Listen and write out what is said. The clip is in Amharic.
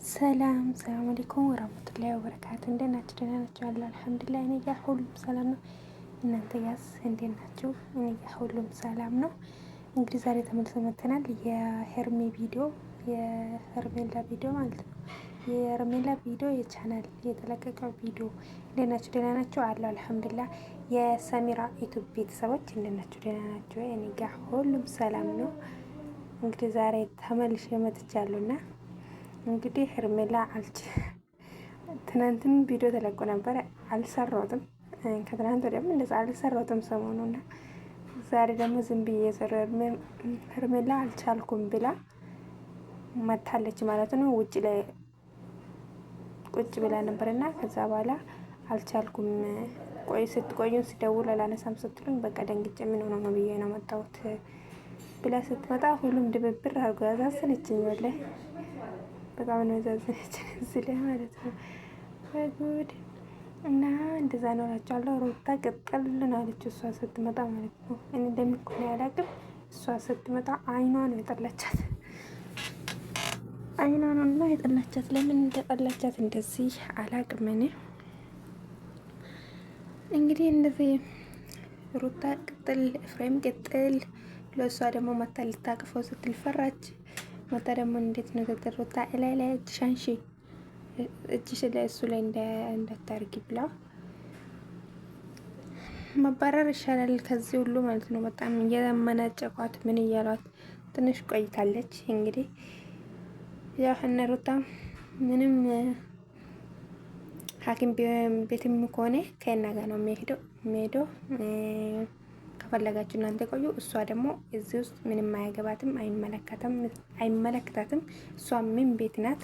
ሰላም አለይኩም ወራህመቱላሂ ወበረካቱ። እንዴት ናችሁ? ደህና ናችሁ? አለ አልሐምዱሊላህ። እኔ ጋር ሁሉም ሰላም ነው። እናንተ ጋርስ እንዴት ናችሁ? እኔ ጋር ሁሉም ሰላም ነው። እንግዲህ ዛሬ ተመልሰን መጥተናል። የሄርሜላ ቪዲዮ ማለት ነው። የሄርሜላ ቪዲዮ የቻናል የተለቀቀው ቪዲዮ እንዴት ናችሁ? ደህና ናችሁ? አለ አልሐምዱሊላህ። የሰሚራ ዩቲዩብ ቤተሰቦች እንዴት ናችሁ? ደህና ናችሁ? እኔ ጋር ሁሉም ሰላም ነው። እንግዲህ ዛሬ ተመልሼ መጥቻለሁና እንግዲህ ሄርሜላ ትናንትም ቪዲዮ ተለቆ ነበር፣ አልሰራሁትም። ከትናንት ወዲያም እንደዛ አልሰራሁትም ሰሞኑና ዛሬ ደግሞ ዝም ብዬ ሄርሜላ አልቻልኩም ብላ መታለች ማለት ነው። ውጭ ላይ ቁጭ ብላ ነበርና ከዛ በኋላ አልቻልኩም ስትቆዩን ሲደውል አላነሳም ስትሉኝ በቃ ደንግጬ ምን ሆኖ ነው ብዬ ነው መጣሁት ብላ ስትመጣ ሁሉም ድብብር አድርጎ ያዛዘነችኝ ወላሂ በጣም ነው ያዛዘነችኝ ስለ ማለት ነው። ጉድ እና እንደዛ ነው እላቸዋለሁ። ሩታ ቅጠል ነው አለችው እሷ ስትመጣ ማለት ነው። እኔ እንደምትሆን ያላቅም እሷ ስትመጣ አይኗ ነው የጠላቻት፣ አይኗ ነው እና የጠላቻት። ለምን እንደጠላቻት እንደዚህ አላቅም። እኔ እንግዲህ እንደዚህ ሩታ ቅጥል ኤፍሬም ቅጥል ለእሷ ደግሞ መታ ልታቅፈው ስትል ፈራች። መታ ደግሞ እንዴት ነው ሩታ ላይ እጅሻንሺ እጅሽ ላይ እሱ ላይ እንዳታርጊ ብላ መባረር ይሻላል ከዚህ ሁሉ ማለት ነው። በጣም እየመናጨቋት ምን እያሏት ትንሽ ቆይታለች። እንግዲህ ያው እነ ሩታ ምንም ሐኪም ቤትም ከሆነ ከእና ጋር ነው የሚሄደው። ከፈለጋችሁ እናንተ ቆዩ። እሷ ደግሞ እዚህ ውስጥ ምንም አያገባትም፣ አይመለከታትም። እሷ ምን ቤት ናት?